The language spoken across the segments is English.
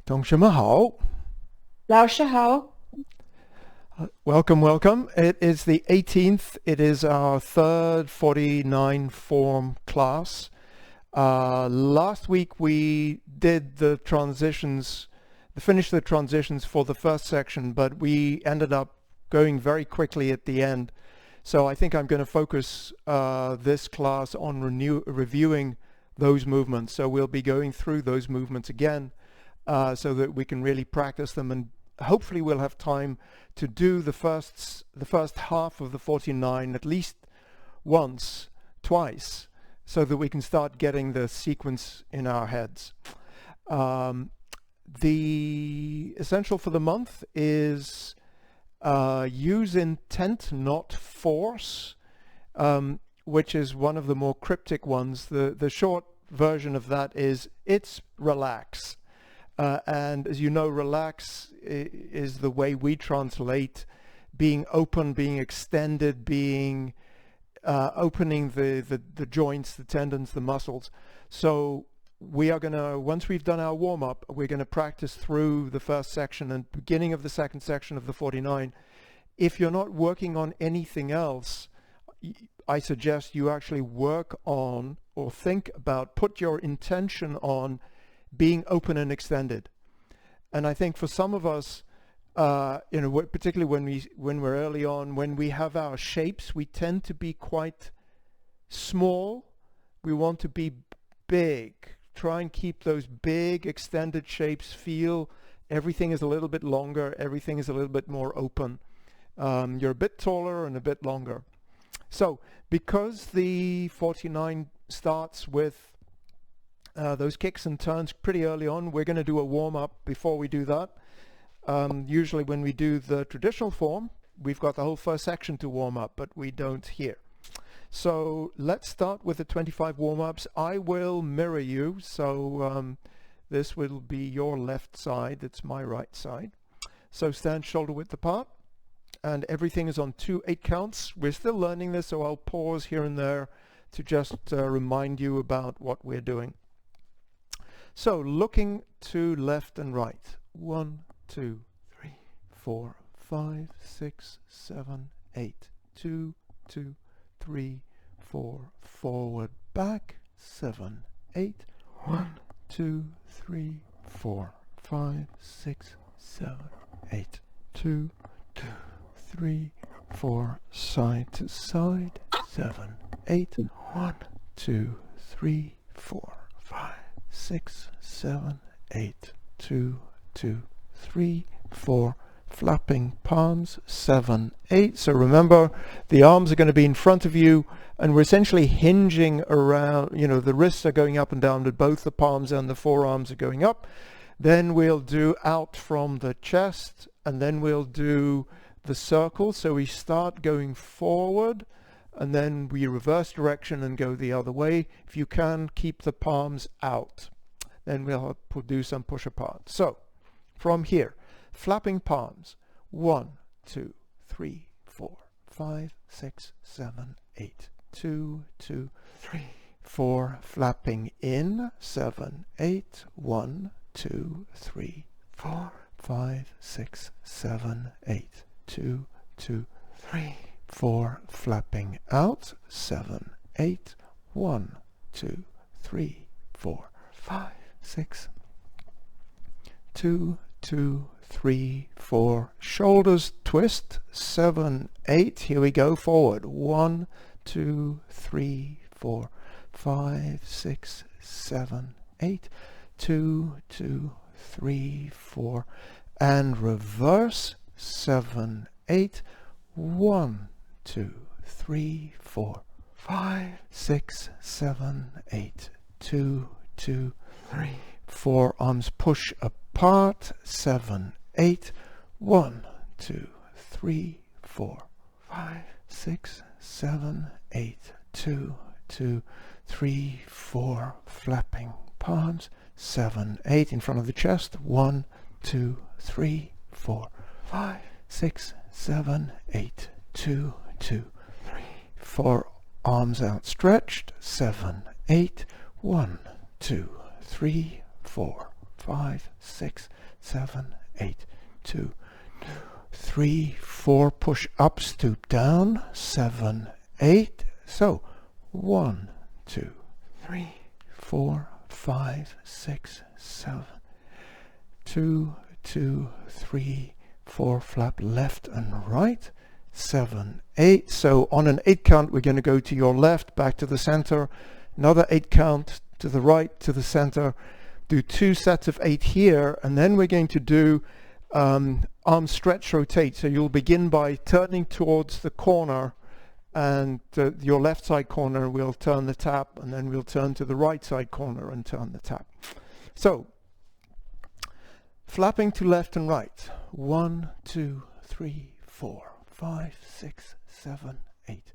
同学们好. 老师好。 Welcome, welcome. It is the 18th. It is our third 49 form class. Last week we did finished the transitions for the first section, but we ended up going very quickly at the end. So I think I'm going to focus this class on reviewing those movements. So we'll be going through those movements again so that we can really practice them, and hopefully we'll have time to do the first half of the 49 at least twice, so that we can start getting the sequence in our heads. The essential for the month is use intent, not force, which is one of the more cryptic ones. The short version of that is it's relax. And as you know, relax is the way we translate being open, being extended, being opening the joints, the tendons, the muscles. So we are going to, once we've done our warm-up, we're going to practice through the first section and beginning of the second section of the 49. If you're not working on anything else, I suggest you actually work on or think about, put your intention on being open and extended. And I think for some of us, particularly when we're early on, when we have our shapes, we tend to be quite small. We want to be big. Try and keep those big extended shapes. Feel everything is a little bit longer. Everything is a little bit more open. You're a bit taller and a bit longer. So because the 49 starts with those kicks and turns pretty early on, we're going to do a warm-up before we do that. Usually when we do the traditional form, we've got the whole first section to warm up, but we don't here. So let's start with the 25 warm-ups. I will mirror you, so this will be your left side, it's my right side. So stand shoulder width apart, and everything is on 2 8 counts. We're still learning this, so I'll pause here and there to just remind you about what we're doing. So looking to left and right. 1, 2, 3, 4, 5, 6, 7, 8. 2, 2, 3, 4. Forward, back. 7, 8. 1, 2, 3, 4, 5, 6, 7, 8. 2, 2, 3, 4. Side to side. 7, 8. 1, 2, 3, 4, 5. 6, 7, 8, 2, 2, 3, 4, flapping palms, 7, 8. So remember, the arms are going to be in front of you, and we're essentially hinging around, the wrists are going up and down, but both the palms and the forearms are going up. Then we'll do out from the chest, and then we'll do the circle. So we start going forward, and then we reverse direction and go the other way. If you can, keep the palms out. Then we'll do some push apart. So from here, flapping palms. 1, 2, 3, 4, 5, 6, 7, 8. 2, 2, 3, 4. Flapping in. 7, 8. 1, 2, 3, 4, 5, 6, 7, 8. 2, 2, 3, 4. Flapping out. 7, 8. 1, 2, 3, 4, 5, 6. 2, 2, 3, 4. Shoulders twist. 7, 8. Here we go. Forward. 1, 2, 3, 4, 5, 6, 7, 8. 2, 2, 3, 4. And reverse. 7, 8. 1, 2, 3, 4, 5, 6, 7, 8. 2, 2, 3, 4. Arms push apart. 7, 8. 1, 2, 3, 4, 5, 6, 7, 8. 2, 2, 3, 4. Flapping palms. 7, 8. In front of the chest. 1, 2, 3, 4, 5, 6, 7, 8. 2, 2, 3, 4. Arms outstretched. 7, 8. 1, 2, 3, 4, 5, 6, 7, 8, 2, 3, 4, push up, stoop down, 7, 8, so 1, 2, 3, 4, 5, 6, 7, 2, 2, 3, 4, flap left and right, 7, 8. So on an 8 count, we're going to go to your left, back to the center, another 8 count to the right, to the center, do 2 sets of 8 here, and then we're going to do arm stretch rotate. So you'll begin by turning towards the corner, and your left side corner will turn the tap, and then we'll turn to the right side corner and turn the tap. So flapping to left and right. 1, 2, 3, 4, 5, 6, 7, 8.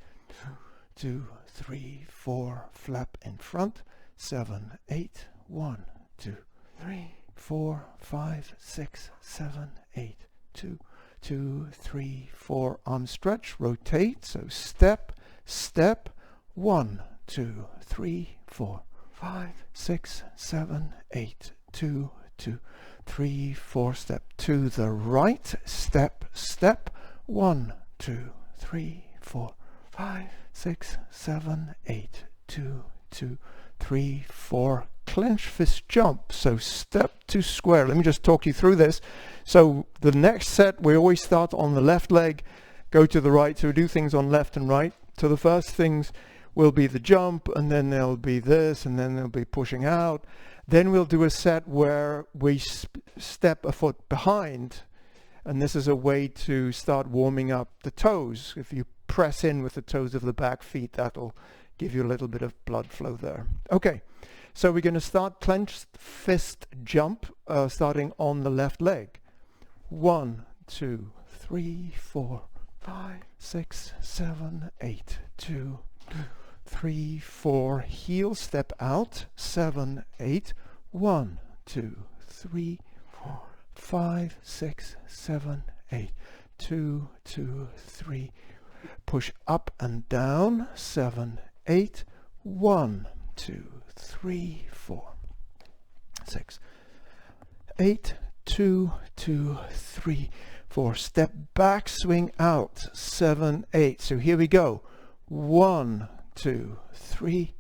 2, 3, 4, flap in front. 7, 8. 1, 2, 3, 4, 5, 6, 7, 8. 2, 2, 3, 4, arm stretch, rotate. So step, step. 1, 2, 3, 4, 5, 6, 7, 8. 2, 2, 3, 4, step to the right, step, step. 1, 2, 3, 4, 5, 6, 7, 8. 2, 2, 3, 4, clench fist jump. So step to square. Let me just talk you through this. So the next set, we always start on the left leg, go to the right. So we do things on left and right. So the first things will be the jump, and then there'll be this, and then there'll be pushing out. Then we'll do a set where we step a foot behind, and this is a way to start warming up the toes. If you press in with the toes of the back feet, that'll give you a little bit of blood flow there. Okay, so we're going to start clenched fist jump, starting on the left leg. 1, 2, 3, 4, 5, 6, 7, 8. 2, 3, 4, heel step out. 7, 8. 1, 2, 3, 4, 5, 6, 7, 8. 2, 2, 3. Push up and down. 7, 8. 1, 2, 3, 4, 6, 8. 2, 2, 3, 4. Step back, swing out. 7, 8. So here we go. 1, 2, 3,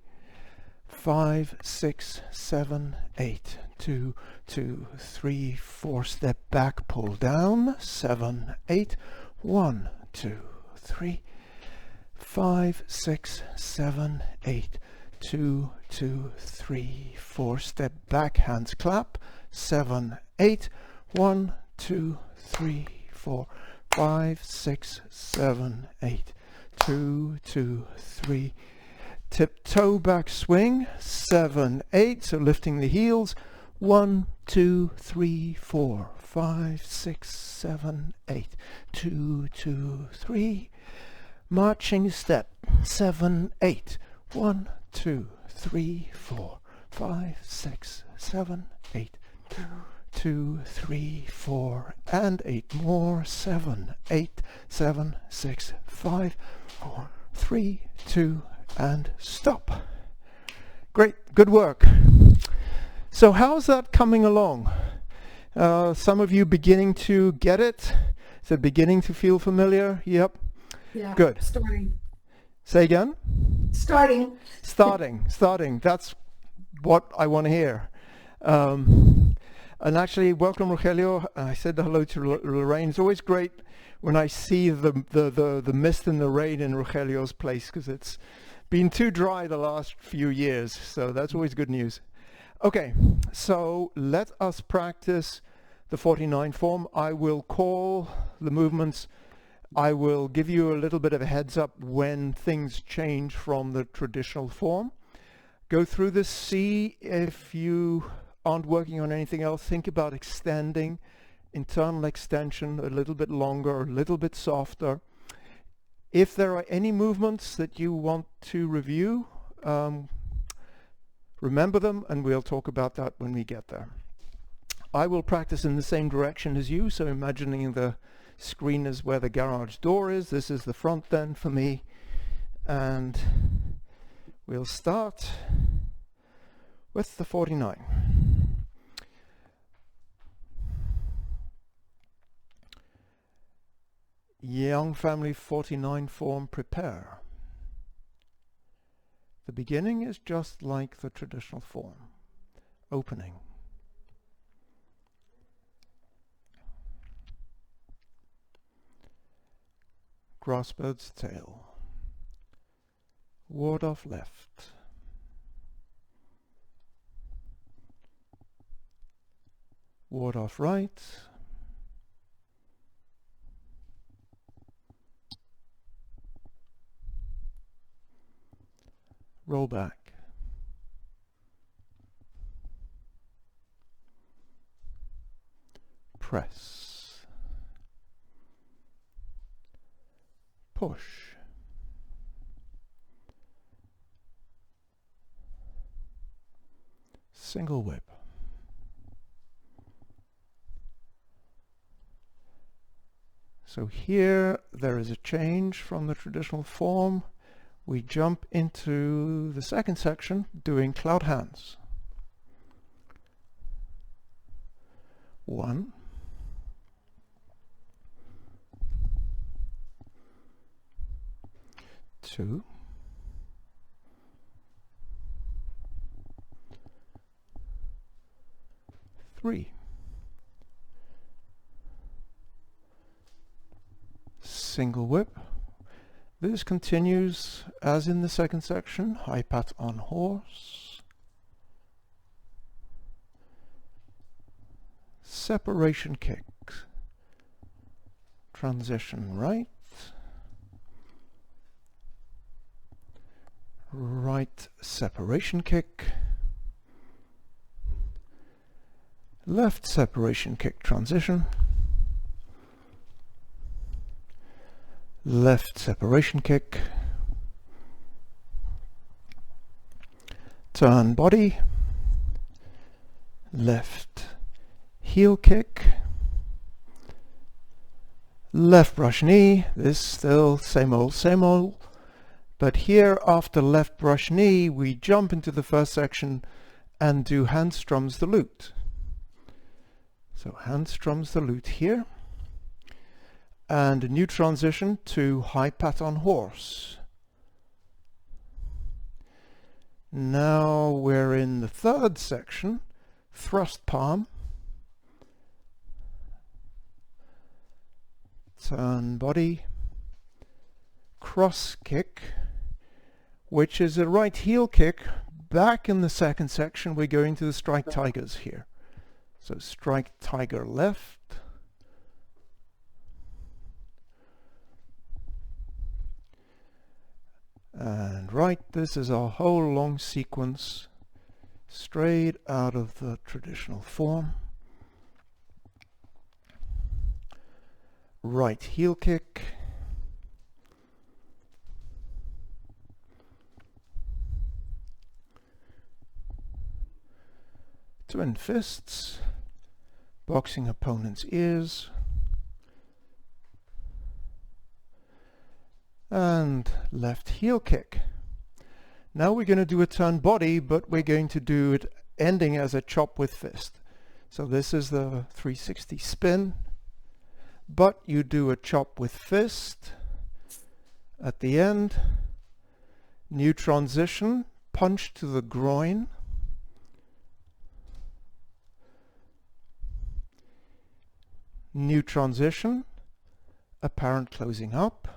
5, 6, 7, 8. 2, 2, 3, 4. Step back, pull down. 7, 8. 1, 2, 3, 5, 6, 7, 8. 2, 2, 3, 4. Step back, hands clap. 7, 8. 1, 2, 3, 4, 5, 6, 7, 8. 2, 2, 3. Tiptoe back swing. 7, 8. So lifting the heels. 1, 2, 3, 4, 5, 6, 7, 8. 2, 2, 3. Marching step. 7, 8. 1, 2, 3, 4, 5, 6, 7, 8. 2, 3, 4, and 8 more. 7, 8, 7, 6, 5, 4, 3, 2, and stop. Great, good work. So how's that coming along? Some of you beginning to get it? Is it beginning to feel familiar? Yep. Yeah. Good. Starting. Say again? Starting. Starting. That's what I want to hear. And actually, welcome Rogelio. I said hello to Lorraine. It's always great when I see the mist and the rain in Rogelio's place, because it's been too dry the last few years. So that's always good news. Okay, so let us practice the 49 form. I will call the movements. I will give you a little bit of a heads up when things change from the traditional form. Go through this, see if you aren't working on anything else. Think about extending, internal extension a little bit longer, a little bit softer. If there are any movements that you want to review, remember them, and we'll talk about that when we get there. I will practice in the same direction as you, so imagining the screen is where the garage door is. This is the front then for me, and we'll start with the 49. Young Family 49 form prepare. The beginning is just like the traditional form. Opening. Grassbird's tail. Ward off left. Ward off right. Roll back. Press. Push. Single whip. So here there is a change from the traditional form. We jump into the second section doing cloud hands. 1, 2, 3. Single whip. This continues as in the second section. High pat on horse. Separation kicks. Transition right. Right separation kick. Left separation kick transition. Left separation kick. Turn body. Left heel kick. Left brush knee. This still same old. But here after left brush knee we jump into the first section and do hand strums the lute. So hand strums the lute here. And a new transition to high pat on horse. Now we're in the third section, thrust palm, turn body, cross kick, which is a right heel kick. Back in the second section we're going to the strike tigers here. So strike tiger left, and right. This is a whole long sequence straight out of the traditional form. Right heel kick, twin fists, boxing opponent's ears, and left heel kick. Now we're going to do a turn body, but we're going to do it ending as a chop with fist. So this is the 360 spin, but you do a chop with fist at the end. New transition, punch to the groin. New transition, apparent closing up.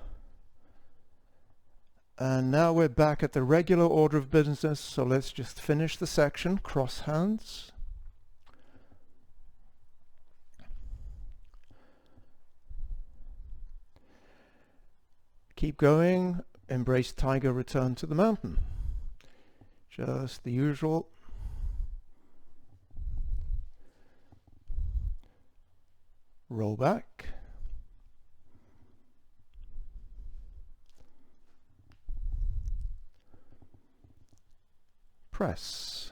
And now we're back at the regular order of business, so let's just finish the section. Cross hands. Keep going. Embrace tiger, return to the mountain. Just the usual. Roll back. Press.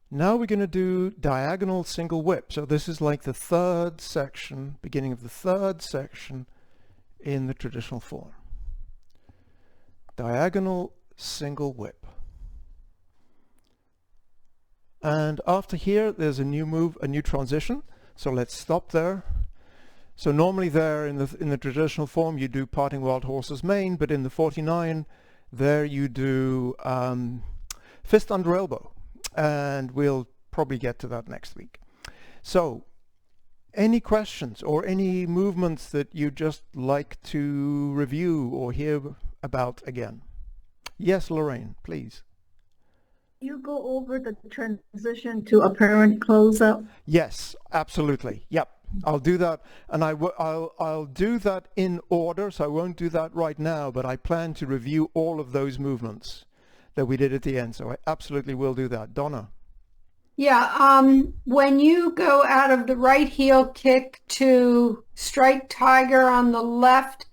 Now we're going to do diagonal single whip. So this is like the third section, beginning of the third section in the traditional form. Diagonal single whip. And after here, there's a new move, a new transition. So let's stop there. So normally there in the traditional form, you do parting wild horses main, but in the 49, there you do fist under elbow. And we'll probably get to that next week. So any questions or any movements that you just like to review or hear about again? Yes, Lorraine, please. You go over the transition to apparent close-up. Yes, absolutely. Yep, I'll do that, and I'll do that in order. So I won't do that right now, but I plan to review all of those movements that we did at the end. So I absolutely will do that. Donna. Yeah, when you go out of the right heel kick to strike tiger on the left,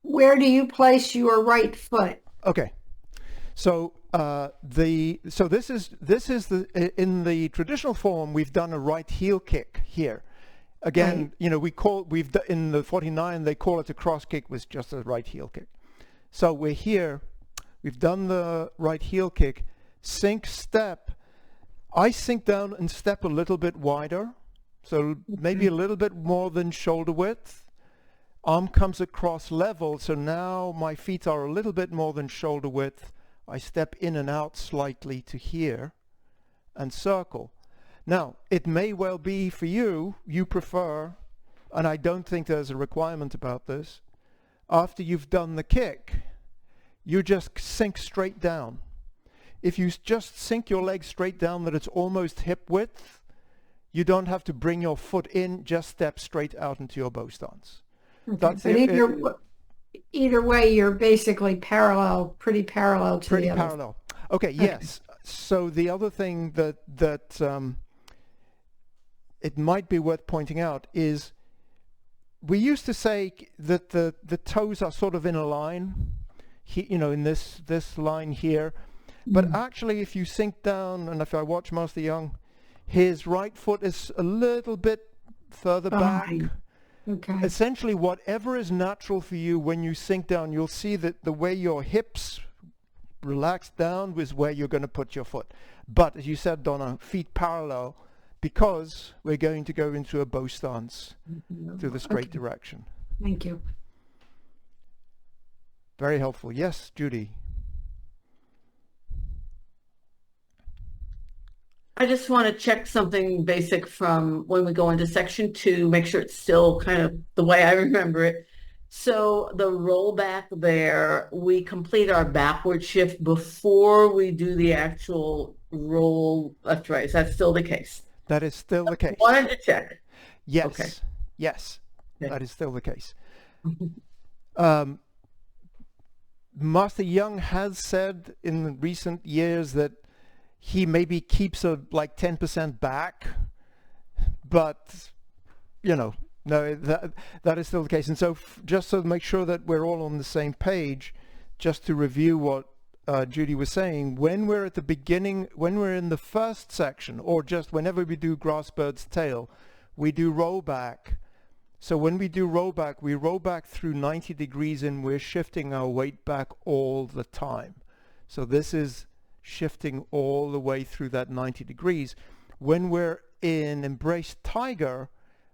where do you place your right foot? Okay, so this is the in the traditional form we've done a right heel kick here. Again, right. You know, in the 49 they call it a cross kick with just a right heel kick. So we're here, we've done the right heel kick, sink step. I sink down and step a little bit wider, so maybe a little bit more than shoulder width. Arm comes across level, so now my feet are a little bit more than shoulder width. I step in and out slightly to here and circle. Now, it may well be for you, you prefer, and I don't think there's a requirement about this, after you've done the kick, you just sink straight down. If you just sink your leg straight down that it's almost hip width, you don't have to bring your foot in, just step straight out into your bow stance. Okay, that's either way, you're basically parallel, pretty parallel to the other. Pretty parallel. Okay, yes. So the other thing that it might be worth pointing out is we used to say that the toes are sort of in a line, you know, in this line here. But actually, if you sink down, and if I watch Master Young, his right foot is a little bit further back. Okay. Essentially, whatever is natural for you when you sink down, you'll see that the way your hips relax down is where you're going to put your foot. But as you said, Donna, feet parallel, because we're going to go into a bow stance to the straight direction. Thank you. Very helpful. Yes, Judy. I just want to check something basic from when we go into section 2, make sure it's still kind of the way I remember it. So the rollback there, we complete our backward shift before we do the actual roll left right. Is that still the case? That is still the case. Wanted to check. Yes. Okay. Yes. Okay. That is still the case. Master Young has said in recent years that he maybe keeps like 10% back, but you know, no, that is still the case. And so just to make sure that we're all on the same page, just to review what Judy was saying, when we're at the beginning, when we're in the first section, or just whenever we do grass bird's tail, we do roll back. So when we do roll back, we roll back through 90 degrees and we're shifting our weight back all the time. So this is shifting all the way through that 90 degrees. When we're in embraced tiger,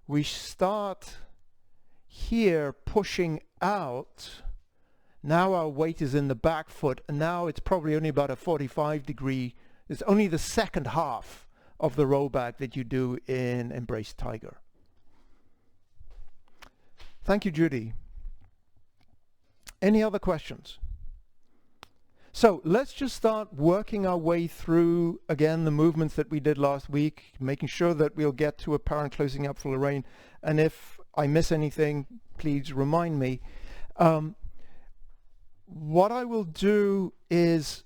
we start here pushing out. Now our weight is in the back foot, and now it's probably only about a 45 degree. It's only the second half of the rollback that you do in embraced tiger. Thank you, Judy. Any other questions? So let's just start working our way through, again, the movements that we did last week, making sure that we'll get to apparent closing up for Lorraine. And if I miss anything, please remind me. What I will do is,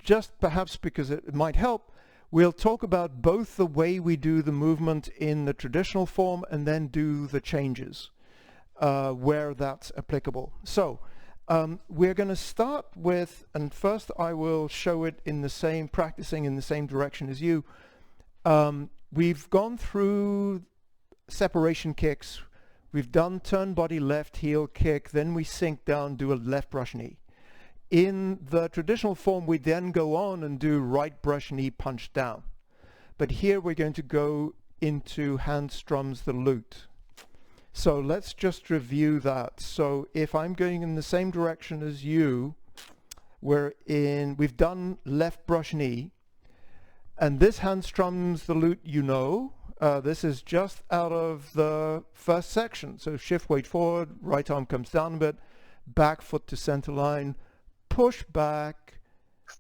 just perhaps because it might help, we'll talk about both the way we do the movement in the traditional form and then do the changes where that's applicable. So we're going to start with, and first I will show it in the same, practicing in the same direction as you. We've gone through separation kicks. We've done turn body left heel kick, then we sink down, do a left brush knee. in the traditional form, we then go on and do right brush, knee, punch down. But here we're going to go into hand strums the lute. So let's just review that. So if I'm going in the same direction as you, we've done left brush, knee, and this hand strums the lute, you know. This is just out of the first section. So shift weight forward, right arm comes down a bit, back foot to center line, push back,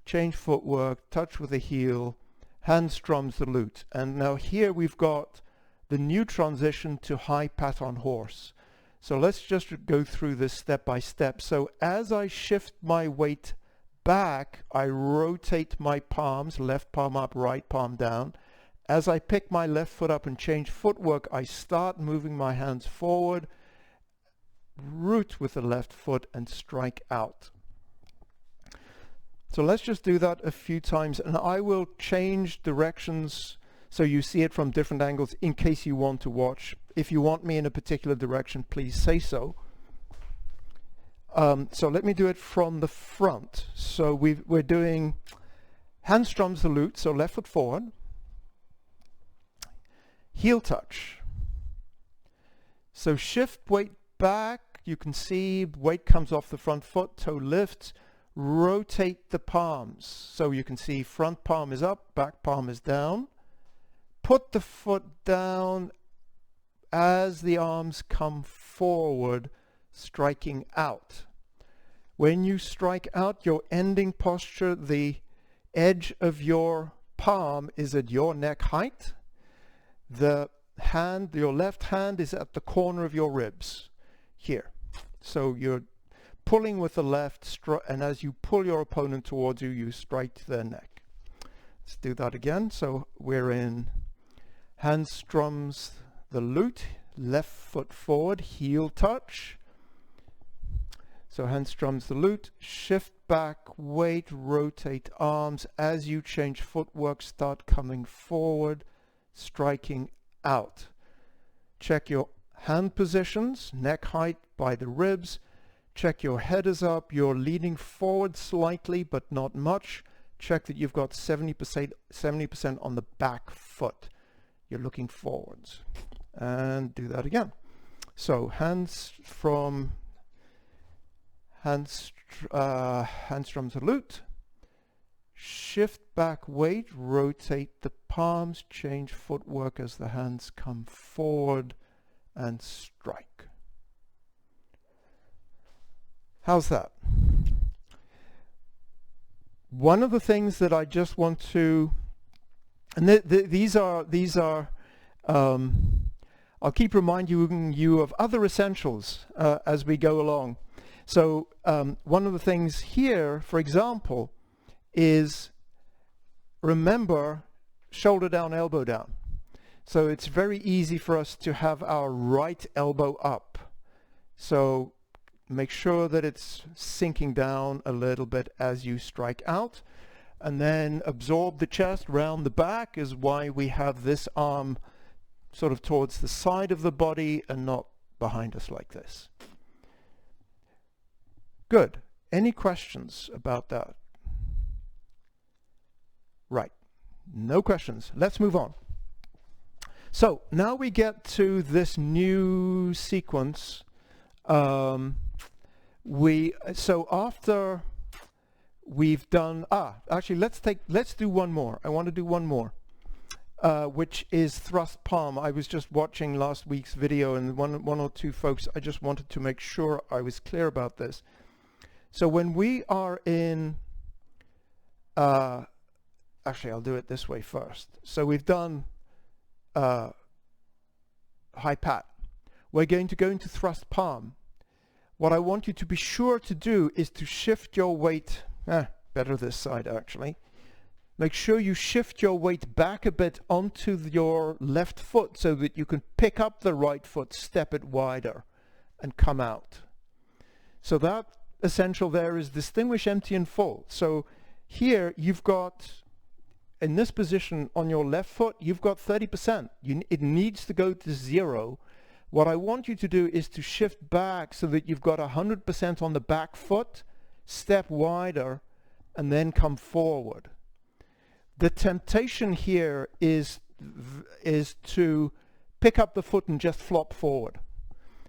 change footwork, touch with the heel, hand strums the lute. And now here we've got the new transition to high pat on horse. So let's just go through this step by step. So as I shift my weight back, I rotate my palms, left palm up, right palm down. As I pick my left foot up and change footwork, I start moving my hands forward, root with the left foot and strike out. So let's just do that a few times, and I will change directions so you see it from different angles in case you want to watch. If you want me in a particular direction, please say so. So let me do it from the front. So we're doing hand strums the lute, so left foot forward, heel touch. So shift weight back, you can see weight comes off the front foot, toe lifts, rotate the palms. So you can see front palm is up, back palm is down. Put the foot down as the arms come forward, striking out. When you strike out, your ending posture, the edge of your palm is at your neck height. The hand, your left hand is at the corner of your ribs here. So you're pulling with the left, and as you pull your opponent towards you, you strike their neck. Let's do that again. So we're in hand strums the lute, left foot forward, heel touch. So hand strums the lute, shift back, weight, rotate arms. As you change footwork, start coming forward, striking out. Check your hand positions, neck height by the ribs. Check your head is up, you're leaning forward slightly, but not much. Check that you've got 70% on the back foot. You're looking forwards. And do that again. So hands from hand strums the lute. Shift back weight, rotate the palms, change footwork as the hands come forward and strike. How's that? One of the things that I just want to, and these are I'll keep reminding you of other essentials as we go along. So one of the things here, for example, is remember shoulder down, elbow down. So it's very easy for us to have our right elbow up. So make sure that it's sinking down a little bit as you strike out, and then absorb the chest. Round the back is why we have this arm sort of towards the side of the body and not behind us like this. Good. Any questions about that? Right. No questions. Let's move on. So now we get to this new sequence. So after we've done, actually let's do one more. I want to do one more, which is thrust palm. I was just watching last week's video, and one or two folks, I just wanted to make sure I was clear about this. So when we are in, actually I'll do it this way first. So we've done high pat. We're going to go into thrust palm. What I want you to be sure to do is to shift your weight, better this side actually. Make sure you shift your weight back a bit onto your left foot so that you can pick up the right foot, step it wider, and come out. So that essential there is distinguish empty and full. So here you've got, in this position on your left foot, you've got 30%. It needs to go to 0. What I want you to do is to shift back so that you've got 100% on the back foot, step wider, and then come forward. The temptation here is to pick up the foot and just flop forward.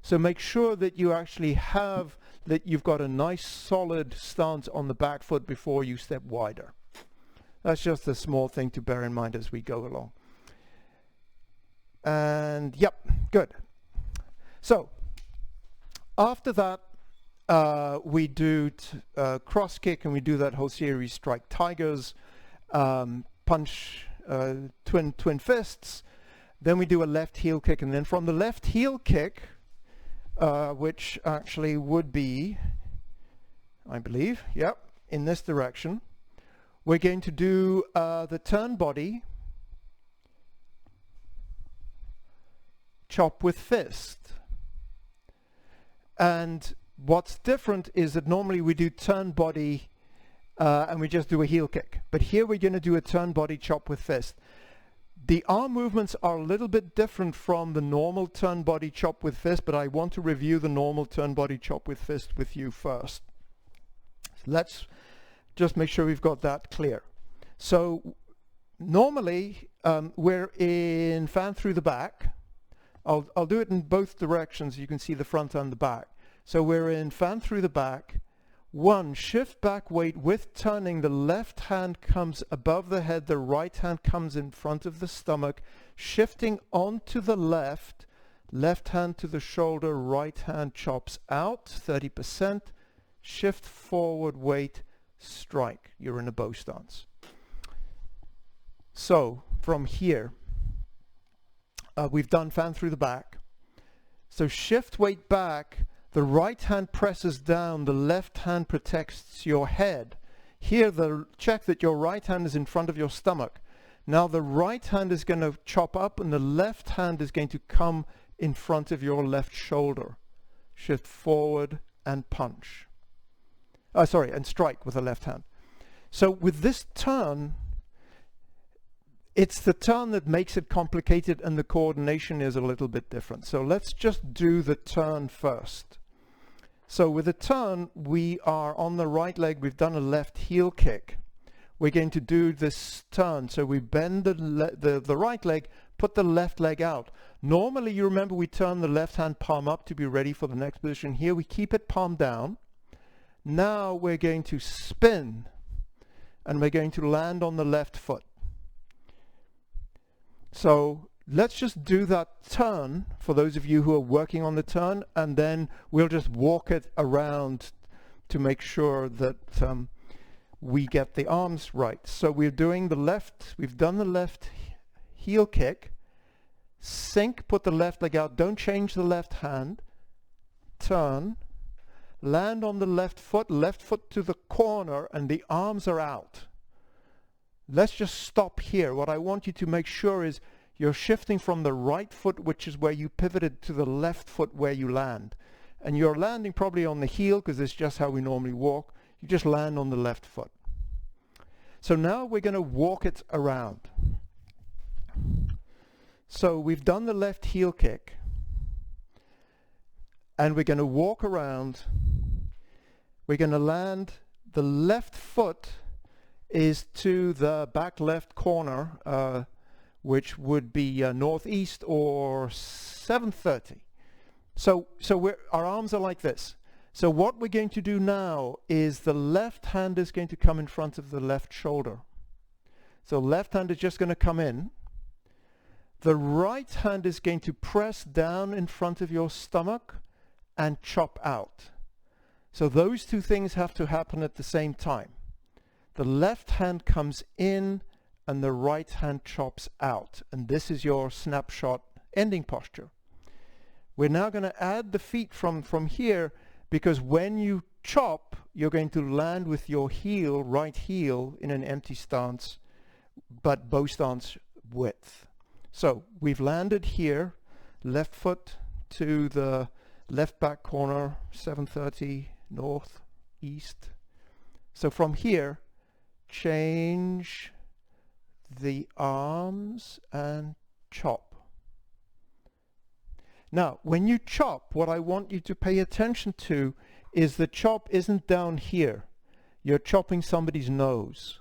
So make sure that you actually have, that you've got a nice solid stance on the back foot before you step wider. That's just a small thing to bear in mind as we go along. And yep, good. So after that, we do cross kick, and we do that whole series, strike tigers, punch, twin fists. Then we do a left heel kick, and then from the left heel kick, which actually would be, I believe, yep, in this direction, we're going to do the turn body, chop with fist. And what's different is that normally we do turn body and we just do a heel kick. But here we're going to do a turn body, chop with fist. The arm movements are a little bit different from the normal turn body, chop with fist, but I want to review the normal turn body, chop with fist with you first. So let's just make sure we've got that clear. So normally we're in fan through the back. I'll do it in both directions. You can see the front and the back. So we're in fan through the back. 1, shift back weight with turning. The left hand comes above the head. The right hand comes in front of the stomach. Shifting onto the left. Left hand to the shoulder. Right hand chops out. 30%. Shift forward weight. Strike. You're in a bow stance. So from here, we've done fan through the back. So shift weight back. The right hand presses down, the left hand protects your head. Here, check that your right hand is in front of your stomach. Now the right hand is going to chop up, and the left hand is going to come in front of your left shoulder. Shift forward and punch. And strike with the left hand. So with this turn, it's the turn that makes it complicated, and the coordination is a little bit different. So let's just do the turn first. So with the turn, we are on the right leg. We've done a left heel kick. We're going to do this turn. So we bend the right leg, put the left leg out. Normally, you remember, we turn the left hand palm up to be ready for the next position. Here we keep it palm down. Now we're going to spin, and we're going to land on the left foot. So let's just do that turn for those of you who are working on the turn, and then we'll just walk it around to make sure that we get the arms right. So we're doing the left, we've done the left heel kick, sink, put the left leg out, don't change the left hand, turn, land on the left foot to the corner, and the arms are out. Let's just stop here. What I want you to make sure is you're shifting from the right foot, which is where you pivoted, to the left foot where you land. And you're landing probably on the heel, because it's just how we normally walk. You just land on the left foot. So now we're going to walk it around. So we've done the left heel kick, and we're going to walk around. We're going to land. The left foot is to the back left corner, which would be northeast or 730. So our arms are like this. So what we're going to do now is the left hand is going to come in front of the left shoulder. So left hand is just going to come in. The right hand is going to press down in front of your stomach and chop out. So those two things have to happen at the same time. The left hand comes in and the right hand chops out. And this is your snapshot ending posture. We're now going to add the feet from here, because when you chop, you're going to land with your heel, right heel, in an empty stance, but bow stance width. So we've landed here, left foot to the left back corner, 730 north, east. So from here, change the arms and chop. Now, when you chop, what I want you to pay attention to is the chop isn't down here. you're chopping somebody's nose.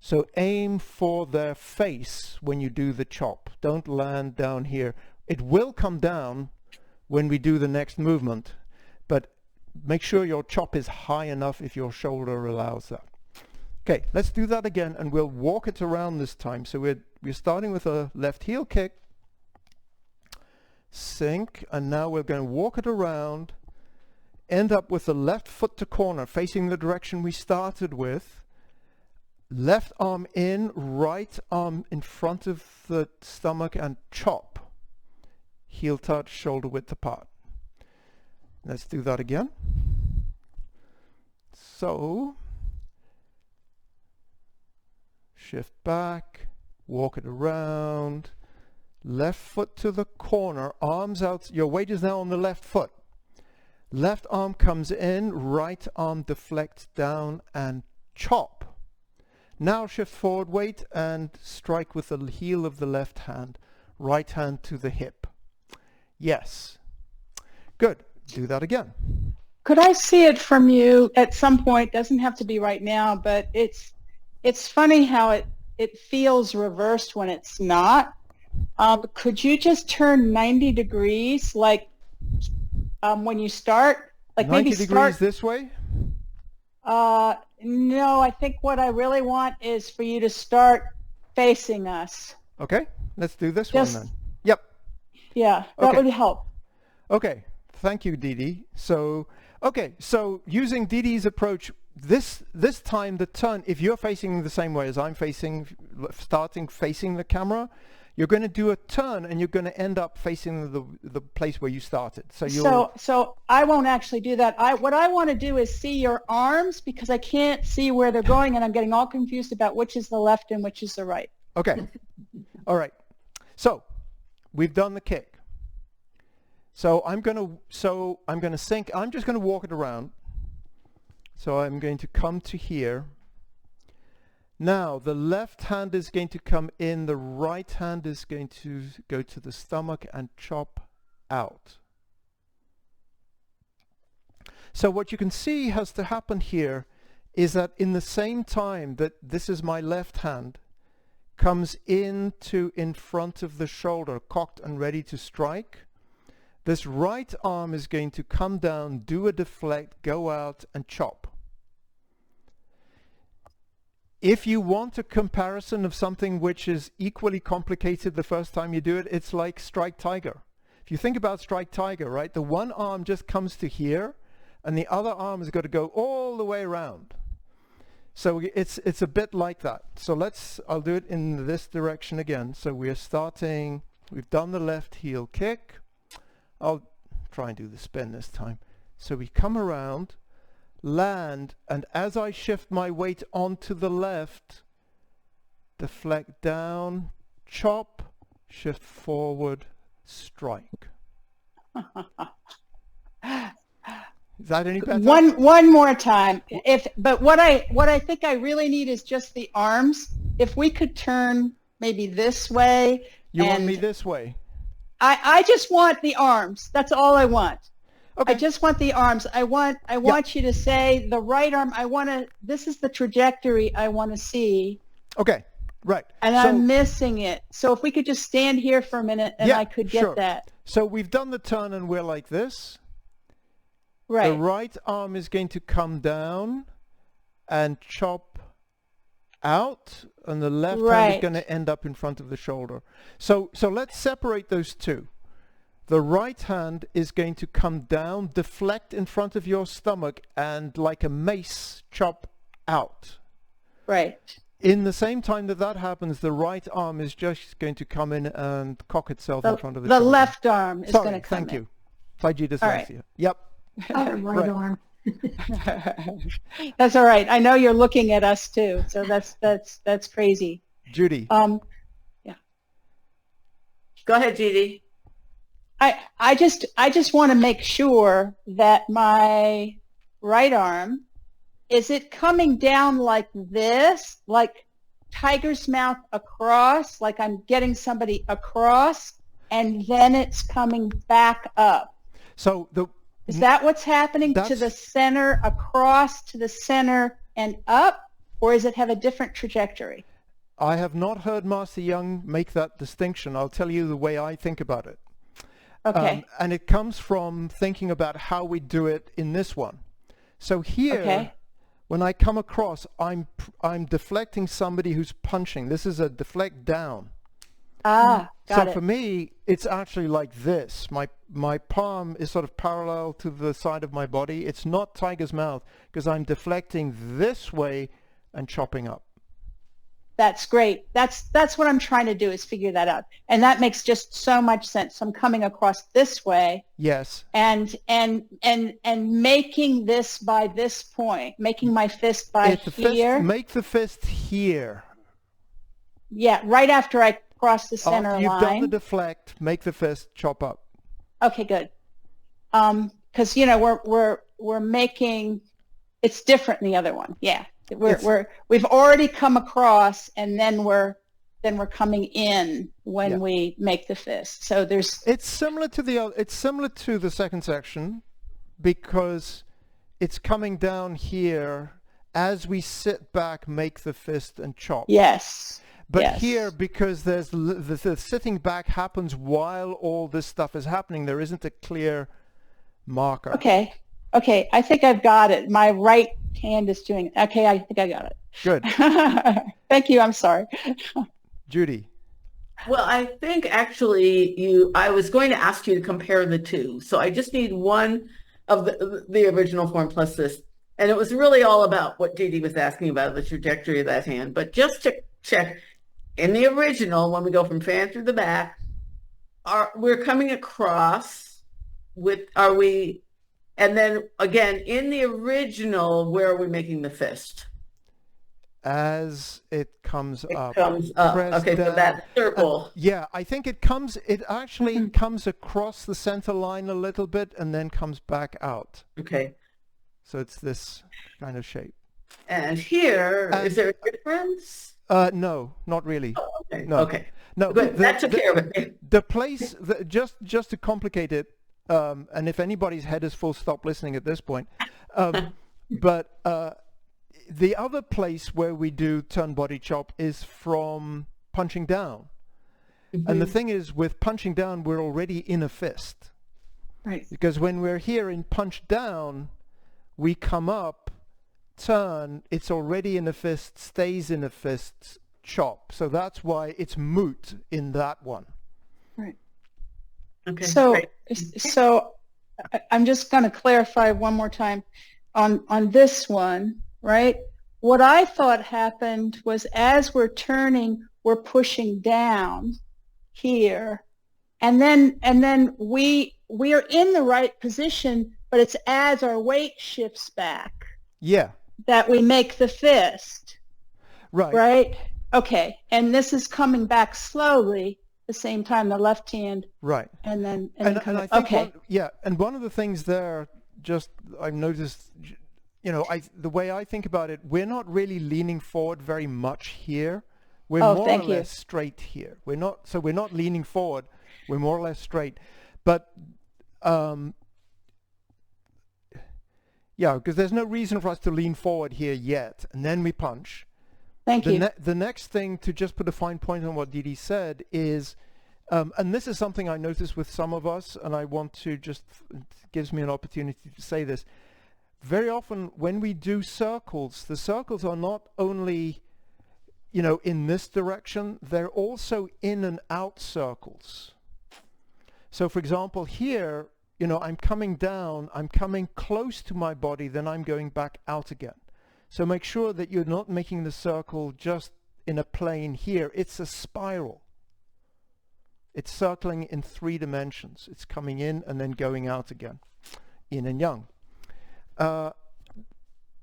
So aim for their face when you do the chop. Don't land down here. It will come down when we do the next movement, but make sure your chop is high enough if your shoulder allows that. Okay, let's do that again, and we'll walk it around this time. So we're starting with a left heel kick, sink, and now we're going to walk it around, end up with the left foot to corner, facing the direction we started with. Left arm in, right arm in front of the stomach, and chop. Heel touch, shoulder width apart. Let's do that again. So, shift back, walk it around, left foot to the corner, arms out. Your weight is now on the left foot. Left arm comes in, right arm deflects down and chop. Now shift forward weight and strike with the heel of the left hand, right hand to the hip. Yes. Good. Do that again. Could I see it from you at some point? Doesn't have to be right now, but it's funny how it feels reversed when it's not. Could you just turn 90 degrees, like when you start? Like 90 maybe degrees start this way? No, I think what I really want is for you to start facing us. Okay, let's do this Just- one then. Yep. Yeah, that Okay. would help. Okay, thank you, Dee Dee. So using Dee Dee's approach, this time the turn, if you're facing the same way as I'm facing, starting facing the camera, you're going to do a turn and you're going to end up facing the place where you started. So you'll So I won't actually do that. What I want to do is see your arms, because I can't see where they're going, and I'm getting all confused about which is the left and which is the right. Okay. All right. So we've done the kick. So I'm going to sink. I'm just going to walk it around. So I'm going to come to here. Now the left hand is going to come in, the right hand is going to go to the stomach and chop out. So what you can see has to happen here is that in the same time that this is my left hand, comes in front of the shoulder, cocked and ready to strike, this right arm is going to come down, do a deflect, go out and chop. If you want a comparison of something which is equally complicated the first time you do it, it's like Strike Tiger. If you think about Strike Tiger, right, the one arm just comes to here and the other arm has got to go all the way around. So it's a bit like that. So I'll do it in this direction again. So we've done the left heel kick. I'll try and do the spin this time. So we come around, land, and as I shift my weight onto the left, deflect down, chop, shift forward, strike. Is that any better? One more time. But what I think I really need is just the arms. If we could turn maybe this way. You want me this way? I just want the arms. That's all I want. Okay. I just want the arms. I want you to say the right arm. This is the trajectory I want to see. Okay. Right. And I'm missing it. So if we could just stand here for a minute and I could get that. So we've done the turn and we're like this. Right. The right arm is going to come down and chop out, and the left hand is going to end up in front of the shoulder. So let's separate those two. The right hand is going to come down, deflect in front of your stomach, and like a mace, chop out. Right. In the same time that happens, the right arm is just going to come in and cock itself in front of the shoulder. The left arm is going to come in. Thank you. Plagiarism dyslexia. Yep. I have right arm. That's all right. I know you're looking at us too, so that's crazy. Judy. Yeah. Go ahead, Judy. I just want to make sure that my right arm, is it coming down like this, like tiger's mouth across, like I'm getting somebody across, and then it's coming back up? So is that what's happening to the center, across to the center, and up, or does it have a different trajectory? I have not heard Master Young make that distinction. I'll tell you the way I think about it. Okay. And it comes from thinking about how we do it in this one. So here, Okay. when I come across, I'm deflecting somebody who's punching. This is a deflect down. Ah, got So it. for me, it's actually like this. My palm is sort of parallel to the side of my body. It's not tiger's mouth because I'm deflecting this way and chopping up. That's great. That's what I'm trying to do, is figure that out. And that makes just so much sense. I'm coming across this way Yes. and making this by this point, making my fist by here. Make the fist here. Yeah, right after I cross the center After you've done the line. deflect, make the fist chop up. Okay, good. Because we're making, it's different than the other one. Yeah, we've already come across, and then we're coming in when we make the fist. So It's similar to the second section because it's coming down here as we sit back, make the fist and chop. yes. But yes. here, because there's the sitting back happens while all this stuff is happening, there isn't a clear marker. Okay. I think I've got it. My right hand is doing it. Okay, I think I got it. Good. Thank you. I'm sorry. Judy. Well, I think actually I was going to ask you to compare the two. So I just need one of the original form plus this. And it was really all about what Dee Dee was asking about, the trajectory of that hand. But just to check, in the original, when we go from fan through the back, we're coming across and then again, in the original, where are we making the fist? As it comes up. It comes up. Press Okay, so down. that circle. Yeah, I think it actually comes across the center line a little bit and then comes back out. Okay. So it's this kind of shape. And here, is there a difference? No, not really. Oh, okay. No. Okay. No, Good. That took care of it. The place, just to complicate it, and if anybody's head is full, stop listening at this point. But the other place where we do turn body chop is from punching down. Mm-hmm. And the thing is, with punching down, we're already in a fist. Right. Because when we're here in punch down, we come up, turn, it's already in a fist, stays in a fist, chop. So that's why it's moot in that one. Right. Okay. So I'm just going to clarify one more time on this one, right? What I thought happened was as we're turning, we're pushing down here, and then we are in the right position, but it's as our weight shifts back. Yeah. That we make the fist. Right. Right? Okay. And this is coming back slowly at the same time, the left hand. Right. And then And I think okay. and one of the things there, just I've noticed, the way I think about it, we're not really leaning forward very much here. We're more or less straight here. We're not leaning forward. We're more or less straight. But because there's no reason for us to lean forward here yet, and then we punch. Thank you. The next thing, to just put a fine point on what Dee Dee said, is, and this is something I noticed with some of us, and I want to it gives me an opportunity to say this. Very often when we do circles, the circles are not only, in this direction, they're also in and out circles. So for example, here, I'm coming down, I'm coming close to my body, then I'm going back out again. So make sure that you're not making the circle just in a plane here. It's a spiral. It's circling in 3 dimensions. It's coming in and then going out again, yin and yang.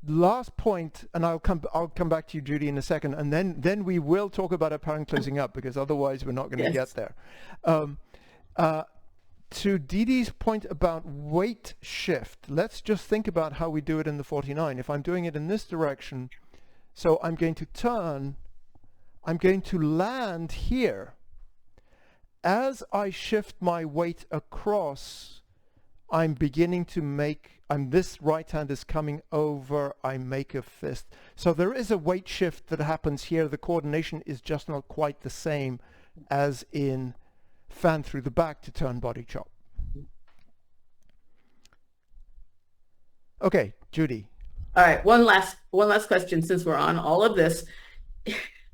Last point, and I'll come back to you, Judy, in a second, and then we will talk about apparent closing up, because otherwise we're not going to get there. To Dee Dee's point about weight shift, let's just think about how we do it in the 49. If I'm doing it in this direction, so I'm going to turn, I'm going to land here. As I shift my weight across, I'm beginning to make this right hand is coming over, I make a fist. So there is a weight shift that happens here. The coordination is just not quite the same as in fan through the back to turn body chop. Okay, Judy. All right, one last question since we're on all of this.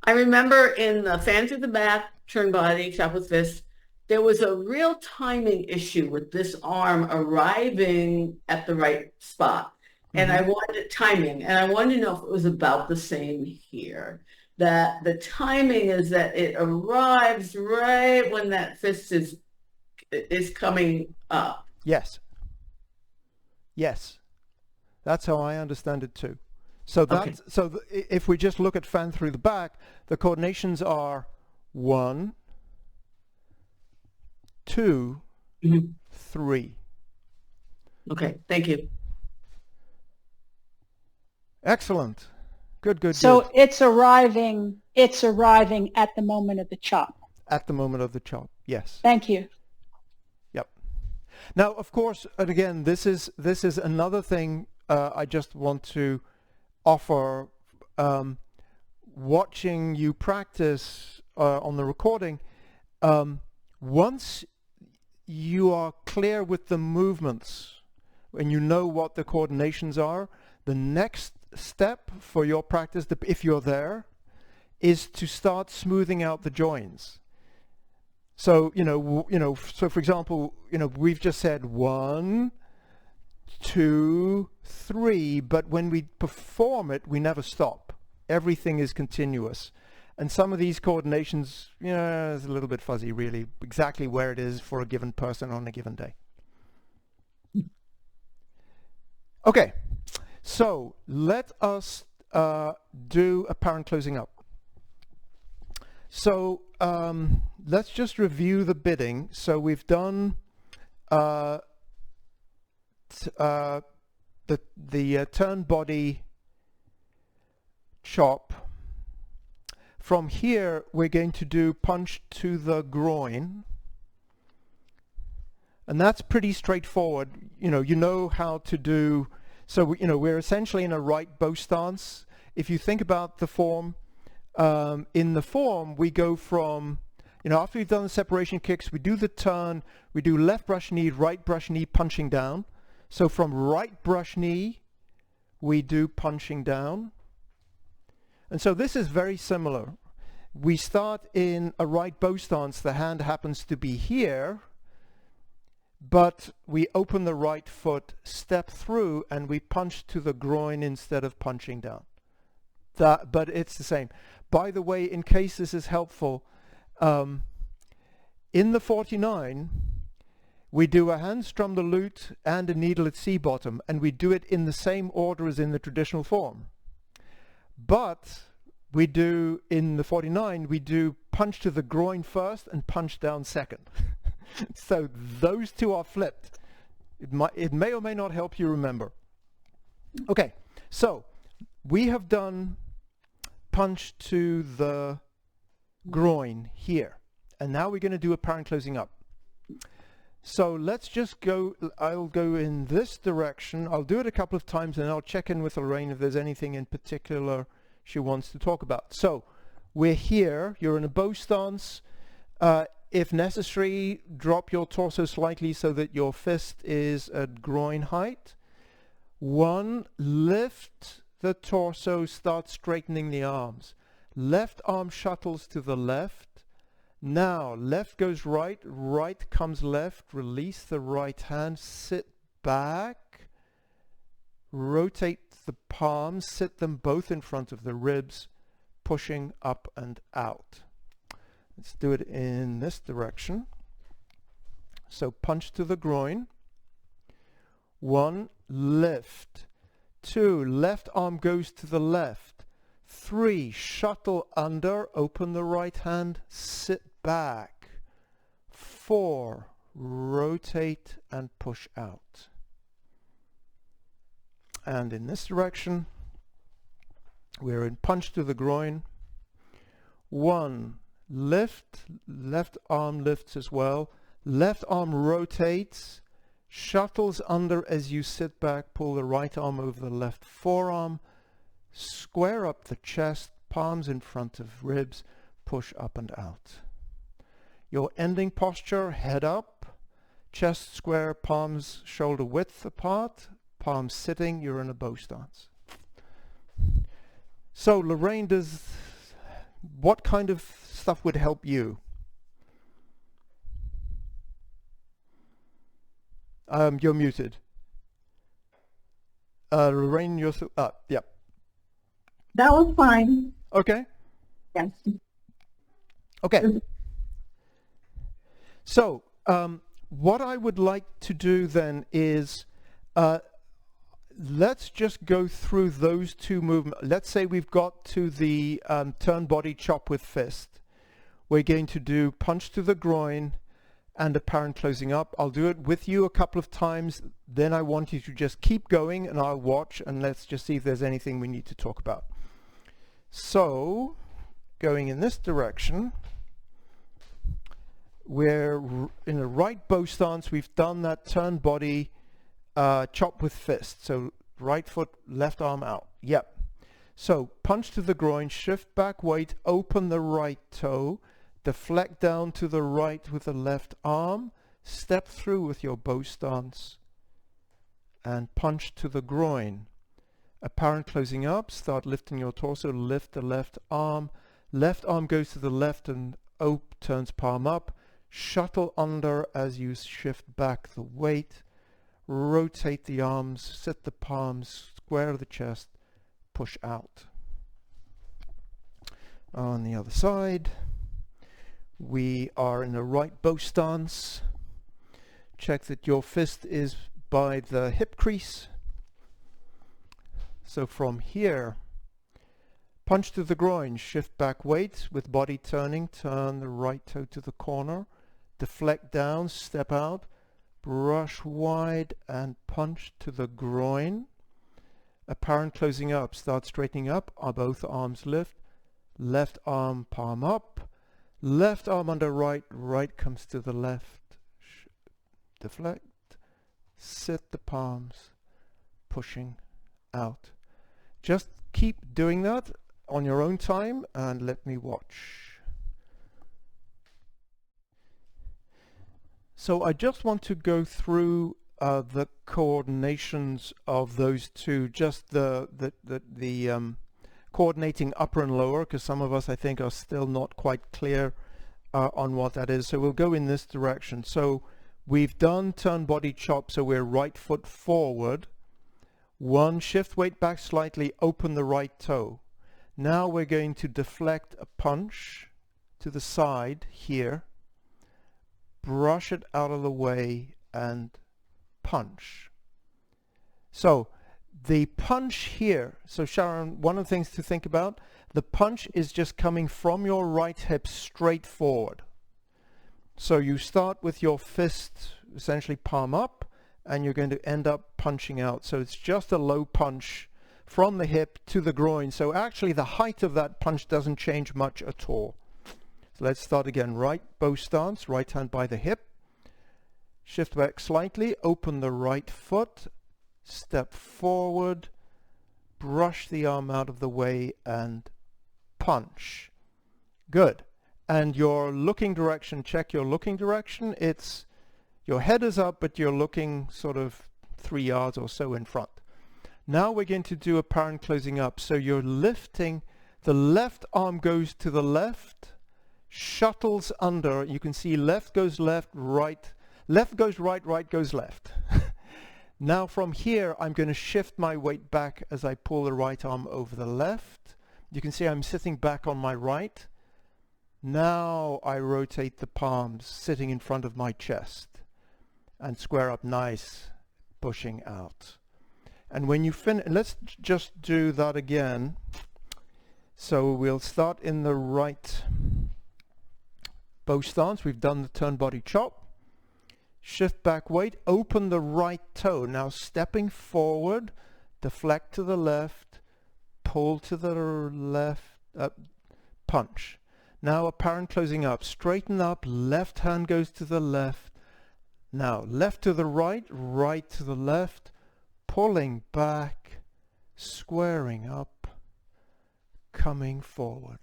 I remember in the fan through the back, turn body, chop with fist, there was a real timing issue with this arm arriving at the right spot. And I wanted timing, and I wanted to know if it was about the same here. That the timing is that it arrives right when that fist is coming up. Yes. Yes. That's how I understand it too. So that's if we just look at fan through the back, the coordinations are 1, 2, 3. Okay, thank you. Excellent. Good. So it's arriving at the moment of the chop. At the moment of the chop, yes. Thank you. Yep. Now, of course, and again, this is another thing I just want to offer. Watching you practice on the recording, once you are clear with the movements and you know what the coordinations are, the next step for your practice, if you're there, is to start smoothing out the joins. So so for example, we've just said 1, 2, 3, but when we perform it, we never stop. Everything is continuous. And some of these coordinations, is a little bit fuzzy, really, exactly where it is for a given person on a given day. Okay, so let us do a parent closing up. So let's just review the bidding. So we've done the turn body chop. From here, we're going to do punch to the groin. And that's pretty straightforward. You know how to do, so we're essentially in a right bow stance. If you think about the form, in the form, we go from, after we've done the separation kicks, we do the turn, we do left brush knee, right brush knee, punching down. So from right brush knee, we do punching down. And so this is very similar. We start in a right bow stance. The hand happens to be here, but we open the right foot, step through, and we punch to the groin instead of punching down. But it's the same. By the way, in case this is helpful, in the 49, we do a hand strum the lute and a needle at C bottom, and we do it in the same order as in the traditional form. But we do, in the 49, we do punch to the groin first and punch down second. So those two are flipped. It may or may not help you remember. Okay, so we have done punch to the groin here. And now we're going to do a parent closing up. So let's just go, I'll go in this direction. I'll do it a couple of times and I'll check in with Lorraine if there's anything in particular she wants to talk about. So we're here, you're in a bow stance. If necessary, drop your torso slightly so that your fist is at groin height. 1, lift the torso, start straightening the arms. Left arm shuttles to the left. Now, left goes right, right comes left, release the right hand, sit back, rotate the palms, sit them both in front of the ribs, pushing up and out. Let's do it in this direction. So punch to the groin. 1, lift. 2, left arm goes to the left. 3, shuttle under, open the right hand, sit back. 4, rotate and push out. And in this direction, we're in punch to the groin. 1, lift, left arm lifts as well. Left arm rotates, shuttles under as you sit back, pull the right arm over the left forearm, square up the chest, palms in front of ribs, push up and out. Your ending posture, head up, chest square, palms shoulder width apart, palms sitting, you're in a bow stance. So Lorraine, what kind of stuff would help you? You're muted. Lorraine, you're still up. Yeah. That was fine. Okay. Yes. Okay. So what I would like to do then is let's just go through those two movements. Let's say we've got to the turn body chop with fist. We're going to do punch to the groin and apparent closing up. I'll do it with you a couple of times. Then I want you to just keep going and I'll watch, and let's just see if there's anything we need to talk about. So going in this direction, we're in a right bow stance. We've done that turn body chop with fist. So right foot, left arm out. Yep. So punch to the groin, shift back weight, open the right toe, deflect down to the right with the left arm, step through with your bow stance, and punch to the groin. Apparent closing up, start lifting your torso, lift the left arm goes to the left and turns palm up, shuttle under as you shift back the weight, rotate the arms, sit the palms, square the chest, push out. On the other side, we are in a right bow stance. Check that your fist is by the hip crease. So from here, punch to the groin, shift back weight with body turning, turn the right toe to the corner, deflect down, step out, brush wide and punch to the groin. Apparent closing up, start straightening up, both arms lift, left arm palm up, left arm under right, right comes to the left, deflect, sit the palms, pushing out. Just keep doing that on your own time and let me watch. So I just want to go through the coordinations of those two, just the coordinating upper and lower, because some of us I think are still not quite clear on what that is. So we'll go in this direction. So we've done turn body chop, so we're right foot forward. One, shift weight back slightly, open the right toe. Now we're going to deflect a punch to the side here, brush it out of the way and punch. So the punch here, so Sharon, one of the things to think about, the punch is just coming from your right hip straight forward. So you start with your fist essentially palm up, and you're going to end up punching out. So it's just a low punch from the hip to the groin. So actually the height of that punch doesn't change much at all. So let's start again. Right bow stance, right hand by the hip. Shift back slightly, open the right foot, step forward, brush the arm out of the way and punch. Good. And your looking direction, check your looking direction. It's your head is up, but you're looking sort of 3 yards or so in front. Now we're going to do apparent closing up. So you're lifting, the left arm goes to the left, shuttles under. You can see left goes left, right, left goes right, right goes left. Now from here, I'm going to shift my weight back as I pull the right arm over the left. You can see I'm sitting back on my right. Now I rotate the palms, sitting in front of my chest. And square up nice, pushing out. And when you finish, let's just do that again. So we'll start in the right bow stance. We've done the turn body chop. Shift back weight, open the right toe. Now stepping forward, deflect to the left, pull to the left, punch. Now apparent closing up, straighten up, left hand goes to the left. Now, left to the right, right to the left, pulling back, squaring up, coming forward.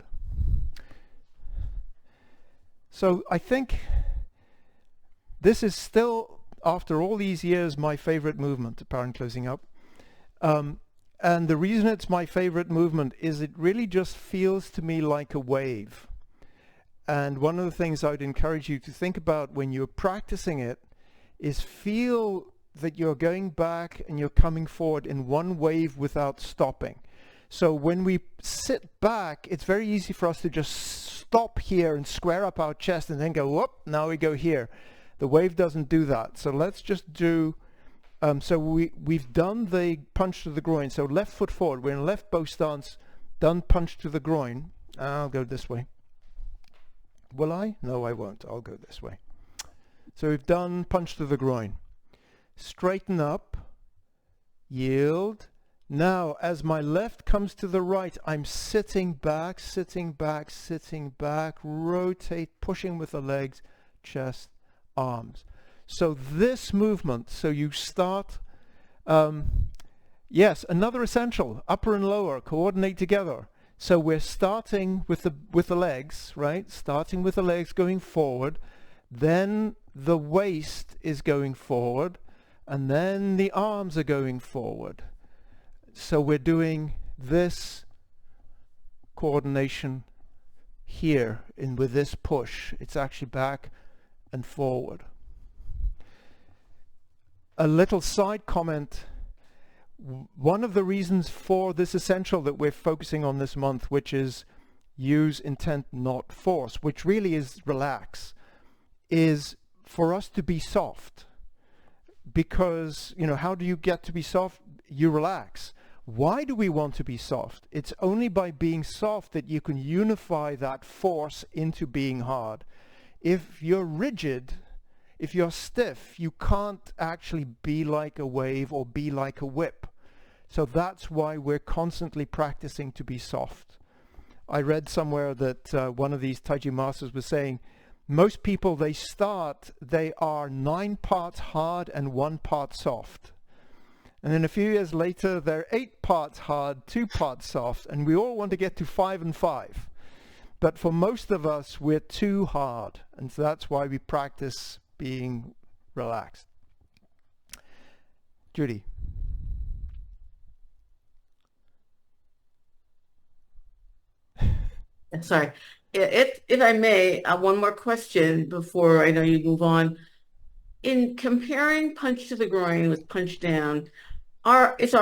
So I think this is still, after all these years, my favorite movement, apparent closing up. And the reason it's my favorite movement is it really just feels to me like a wave. And one of the things I would encourage you to think about when you're practicing it is feel that you're going back and you're coming forward in one wave without stopping. So when we sit back, it's very easy for us to just stop here and square up our chest and then go, whoop, now we go here. The wave doesn't do that. So let's just do, so we've done the punch to the groin. So left foot forward, we're in left bow stance, done punch to the groin. I'll go this way. Will I? No, I won't. I'll go this way. So we've done punch to the groin. Straighten up, yield. Now, as my left comes to the right, I'm sitting back, sitting back, sitting back, rotate, pushing with the legs, chest, arms. So this movement, so you start, yes, another essential, upper and lower, coordinate together. So we're starting with the legs, right? Starting with the legs going forward, then the waist is going forward, and then the arms are going forward. So we're doing this coordination here with this push. It's actually back and forward. A little side comment. One of the reasons for this essential that we're focusing on this month, which is use intent, not force, which really is relax, is for us to be soft. Because, you know, how do you get to be soft? You relax. Why do we want to be soft? It's only by being soft that you can unify that force into being hard. If you're rigid, if you're stiff, you can't actually be like a wave or be like a whip. So that's why we're constantly practicing to be soft. I read somewhere that one of these Taiji masters was saying, most people, they are 9 parts hard and 1 part soft. And then a few years later, they're 8 parts hard, 2 parts soft, and we all want to get to 5 and 5. But for most of us, we're too hard, and so that's why we practice being relaxed. Judy. Sorry. If I may, one more question before I know you move on. In comparing punch to the groin with punch down, is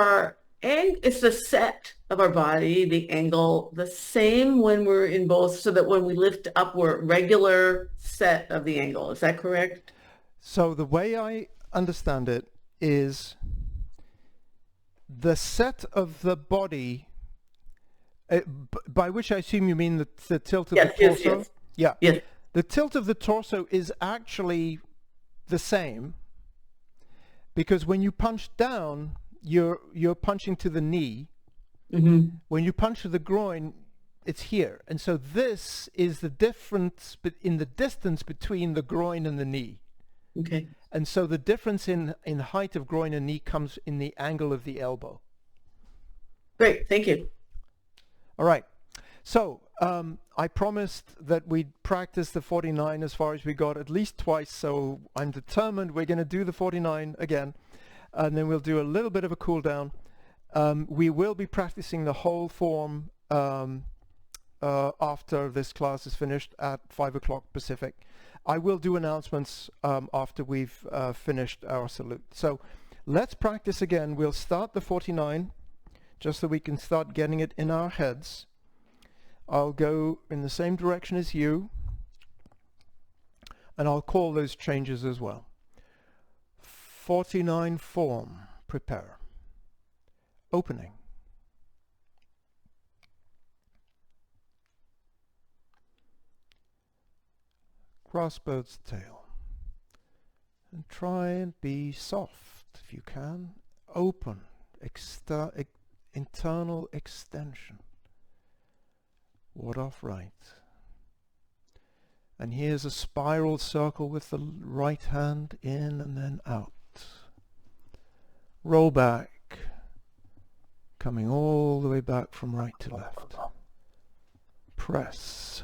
the set of our body, the angle, the same when we're in both, so that when we lift up, we're regular set of the angle? Is that correct? So the way I understand it is the set of the body, by which I assume you mean the tilt of the torso? Yes. Yeah. Yes. The tilt of the torso is actually the same, because when you punch down, you're punching to the knee. Mm-hmm. When you punch to the groin, it's here. And so this is the difference in the distance between the groin and the knee. Okay. And so the difference in height of groin and knee comes in the angle of the elbow. Great. Thank you. All right. So I promised that we'd practice the 49 as far as we got, at least twice. So I'm determined we're going to do the 49 again. And then we'll do a little bit of a cool down. We will be practicing the whole form after this class is finished at 5 o'clock Pacific. I will do announcements after we've finished our salute. So let's practice again. We'll start the 49 just so we can start getting it in our heads. I'll go in the same direction as you, and I'll call those changes as well. 49 form, prepare. Opening. Crossbird's tail. And try and be soft if you can. Open. Internal extension. Ward off right. And here's a spiral circle with the right hand in and then out. Roll back, coming all the way back from right to left. Press.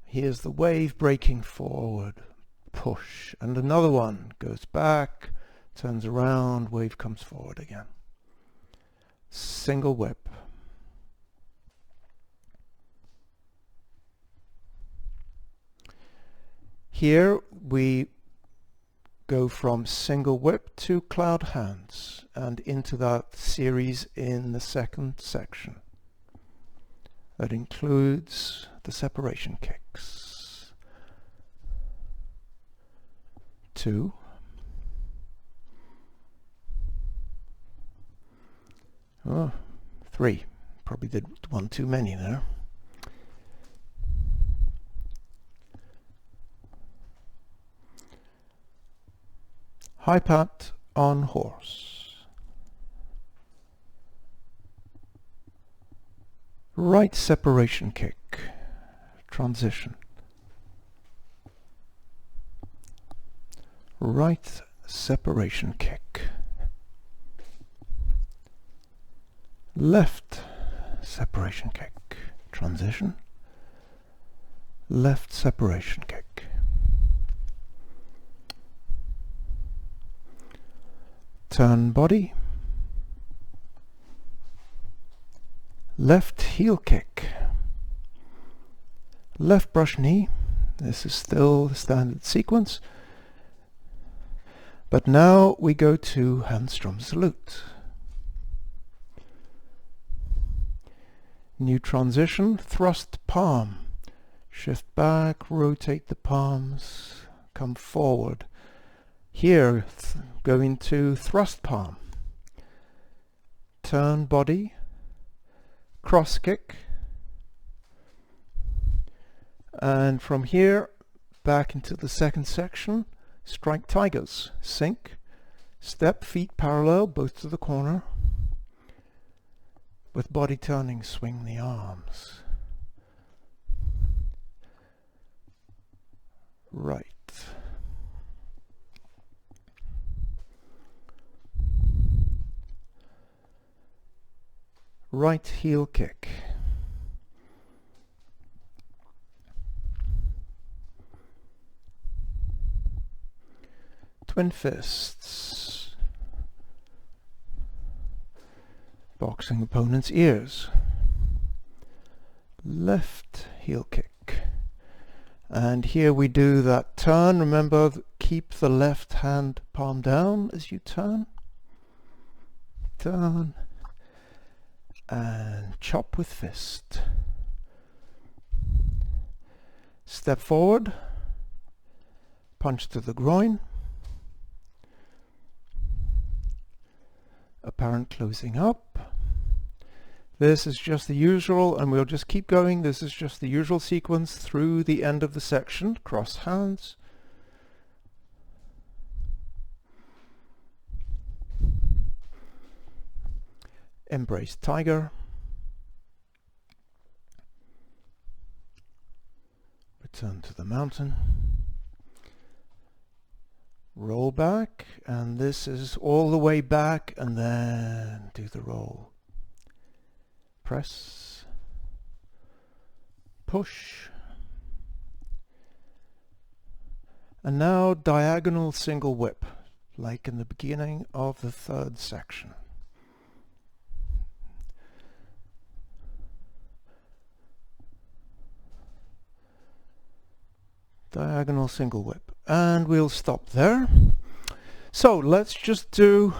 Here's the wave breaking forward. Push. And another one goes back, turns around, wave comes forward again. Single whip. Here we go from single whip to cloud hands and into that series in the second section. That includes the separation kicks. 2. Oh, 3. Probably did one too many there. High pat on horse. Right separation kick. Transition. Right separation kick. Left separation kick. Transition. Left separation kick. Turn body. Left heel kick. Left brush knee. This is still the standard sequence. But now we go to hand strum salute. New transition, thrust palm. Shift back, rotate the palms, come forward. Here, go into thrust palm. Turn body, cross kick. And from here, back into the second section, strike tigers. Sink, step, feet parallel, both to the corner. With body turning, swing the arms. Right. Right heel kick. Twin fists. Boxing opponent's ears. Left heel kick. And here we do that turn. Remember, keep the left hand palm down as you turn. Turn. And chop with fist. Step forward. Punch to the groin. Apparent closing up. This is just the usual, and we'll just keep going. This is just the usual sequence through the end of the section. Cross hands. Embrace tiger. Return to the mountain. Roll back, and this is all the way back, and then do the roll. Press. Push. And now diagonal single whip, like in the beginning of the third section. Diagonal single whip, and we'll stop there. So let's just do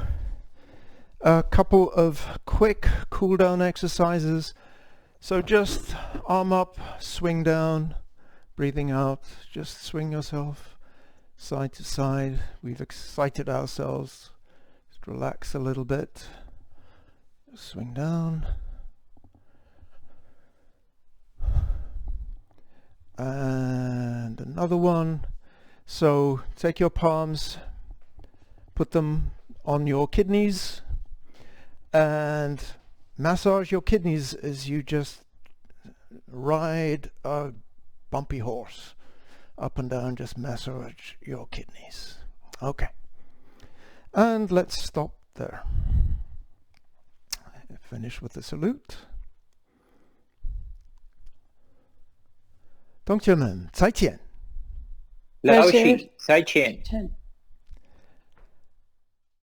a couple of quick cool down exercises. So just arm up, swing down, breathing out, just swing yourself side to side. We've excited ourselves. Just relax a little bit. Swing down. And another one. So take your palms, put them on your kidneys, and massage your kidneys as you just ride a bumpy horse. Up and down, just massage your kidneys. Okay. And let's stop there. Finish with the salute. 同学们，再见。老师，再见。